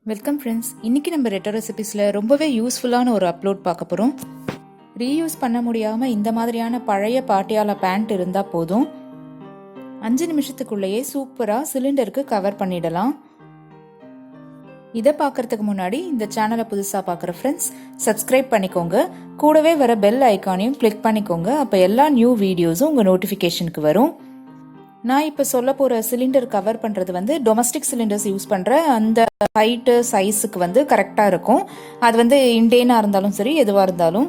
Welcome friends. இன்றைக்கி நம்ம ரெட்டோ ரெசிபீஸில் ரொம்பவே யூஸ்ஃபுல்லான ஒரு அப்லோட் பார்க்க போகிறோம். ரீயூஸ் பண்ண முடியாமல் இந்த மாதிரியான பழைய பாட்டியாலா பேண்ட் இருந்தால் போதும், 5 நிமிஷத்துக்குள்ளேயே சூப்பராக சிலிண்டருக்கு கவர் பண்ணிடலாம். இதை பார்க்குறதுக்கு முன்னாடி இந்த சேனலை புதுசாக பார்க்குற ஃப்ரெண்ட்ஸ் சப்ஸ்கிரைப் பண்ணிக்கோங்க. கூடவே வர பெல் ஐக்கானையும் கிளிக் பண்ணிக்கோங்க. அப்போ எல்லா நியூ வீடியோஸும் உங்கள் நோட்டிஃபிகேஷனுக்கு வரும். நான் இப்போ சொல்ல போகிற சிலிண்டர் கவர் பண்ணுறது வந்து டொமஸ்டிக் சிலிண்டர்ஸ் யூஸ் பண்ணுற அந்த ஹைட்டு சைஸுக்கு வந்து கரெக்டாக இருக்கும். அது வந்து இண்டேனாக இருந்தாலும் சரி, எதுவாக இருந்தாலும்.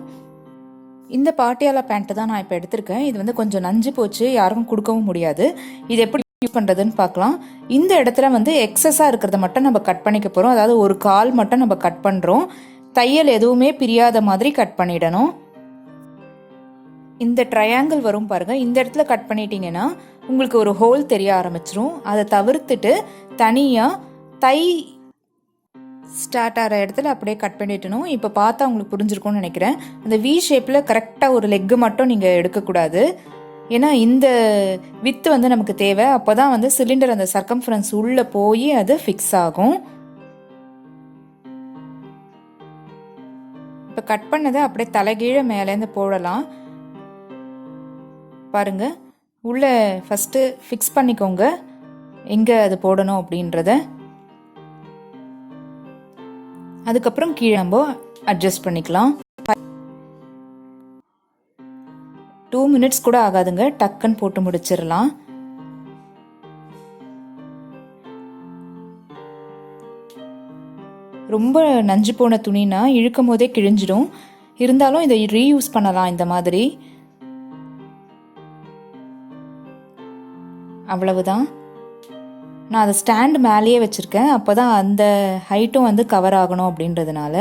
இந்த பாட்டியாலா பேண்ட்டு தான் நான் இப்போ எடுத்திருக்கேன். இது வந்து கொஞ்சம் நஞ்சு போச்சு, யாருக்கும் கொடுக்கவும் முடியாது. இது எப்படி யூஸ் பண்ணுறதுன்னு பார்க்கலாம். இந்த இடத்துல வந்து எக்ஸஸாக இருக்கிறத மட்டும் நம்ம கட் பண்ணிக்க போகிறோம். அதாவது ஒரு கால் மட்டும் நம்ம கட் பண்ணுறோம். தையல் எதுவுமே பிரியாத மாதிரி கட் பண்ணிடணும். இந்த ட்ரையாங்கிள் வரும் பாருங்க, இந்த இடத்துல கட் பண்ணிட்டீங்கன்னா உங்களுக்கு ஒரு ஹோல் தெரிய ஆரம்பிச்சிரும். அதை தவிர்த்துட்டு தனியாக தை ஸ்டார்ட் ஆகிற இடத்துல அப்படியே கட் பண்ணிட்டணும். இப்போ பார்த்தா உங்களுக்கு புரிஞ்சிருக்கும்னு நினைக்கிறேன். அந்த வி ஷேப்பில் கரெக்டாக ஒரு லெக்கு மட்டும் நீங்கள் எடுக்கக்கூடாது. ஏன்னா இந்த வித்து வந்து நமக்கு தேவை. அப்போ தான் வந்து சிலிண்டர் அந்த சர்க்கம்ஃபரன்ஸ் உள்ளே போய் அது ஃபிக்ஸ் ஆகும். இப்போ கட் பண்ணதை அப்படியே தலைகீழ மேலேருந்து போடலாம். பாருங்க, உள்ளே ஃபஸ்ட்டு ஃபிக்ஸ் பண்ணிக்கோங்க எங்கே அது போடணும் அப்படின்றத. அதுக்கப்புறம் கீழே நம்ம அட்ஜஸ்ட் பண்ணிக்கலாம். 2 மினிட்ஸ் கூட ஆகாதுங்க, டக்குன்னு போட்டு முடிச்சிடலாம். ரொம்ப நஞ்சு போன துணினா இழுக்கும் போதே கிழிஞ்சிடும். இருந்தாலும் இதை ரீயூஸ் பண்ணலாம் இந்த மாதிரி. அவ்வளவுதான். நான் அதை ஸ்டாண்ட் மேலேயே வச்சுருக்கேன். அப்போ தான் அந்த ஹைட்டும் வந்து கவர் ஆகணும் அப்படின்றதுனால.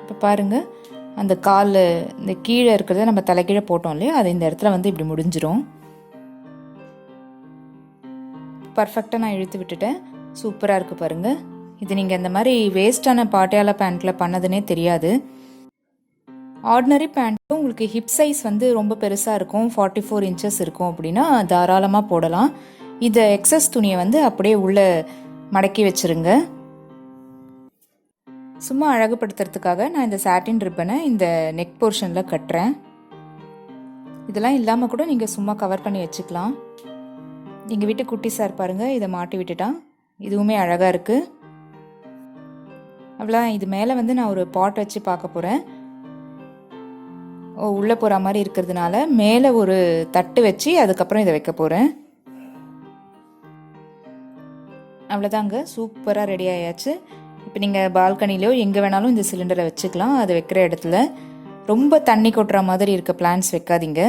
இப்போ பாருங்கள், அந்த கால் இந்த கீழே இருக்கிறத நம்ம தலைக்கீழே போட்டோம் இல்லையா, அது இந்த இடத்துல வந்து இப்படி முடிஞ்சிடும். பர்ஃபெக்டாக நான் இழுத்து விட்டுட்டேன். சூப்பராக இருக்குது பாருங்கள். இது நீங்கள் இந்த மாதிரி வேஸ்டான பாட்டியாலா பேண்ட்டில் பண்ணதுன்னே தெரியாது. ஆர்டினரி பேண்ட்டும் உங்களுக்கு ஹிப் சைஸ் வந்து ரொம்ப பெருசாக இருக்கும், 44 இன்ச்சஸ் இருக்கும் அப்படின்னா தாராளமாக போடலாம். இதை எக்ஸஸ் துணியை வந்து அப்படியே உள்ளே மடக்கி வச்சுருங்க. சும்மா அழகுபடுத்துறதுக்காக நான் இந்த சாட்டின் ரிப்பனை இந்த நெக் போர்ஷனில் கட்டுறேன். இதெல்லாம் இல்லாமல் கூட நீங்கள் சும்மா கவர் பண்ணி வச்சுக்கலாம். எங்கள் வீட்டு குட்டி சார் பாருங்கள், இதை மாட்டி விட்டுட்டான். இதுவுமே அழகாக இருக்குது. அவ்வளோ, இது மேலே வந்து நான் ஒரு பாட் வச்சு பார்க்க போகிறேன். உள்ளே போகிற மாதிரி இருக்கிறதுனால மேலே ஒரு தட்டு வச்சு அதுக்கப்புறம் இதை வைக்க போகிறேன். அவ்வளோதாங்க, சூப்பராக ரெடி ஆயாச்சு. இப்போ நீங்கள் பால்கனிலையோ எங்கே வேணாலும் இந்த சிலிண்டரை வச்சுக்கலாம். அது வைக்கிற இடத்துல ரொம்ப தண்ணி கொட்டுற மாதிரி இருக்க பிளான்ஸ் வைக்காதீங்க.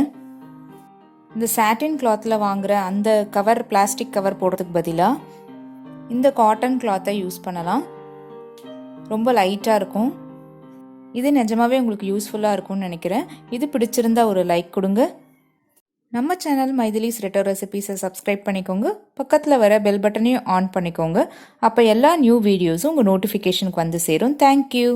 இந்த சாட்டின் கிளாத்தில் வாங்குகிற அந்த கவர், பிளாஸ்டிக் கவர் போடுறதுக்கு பதிலாக இந்த காட்டன் கிளாத்தை யூஸ் பண்ணலாம். ரொம்ப லைட்டாக இருக்கும். இது நிஜமாவே உங்களுக்கு யூஸ்ஃபுல்லாக இருக்கும்னு நினைக்கிறேன். இது பிடிச்சிருந்தா ஒரு லைக் கொடுங்க. நம்ம சேனல் மைதிலிஸ் ரெட்டோ ரெசிபீஸை சப்ஸ்கிரைப் பண்ணிக்கோங்க. பக்கத்தில் வர பெல் பட்டனையும் ஆன் பண்ணிக்கோங்க. அப்போ எல்லா நியூ வீடியோஸும் உங்கள் நோட்டிஃபிகேஷனுக்கு வந்து சேரும். தேங்க்யூ.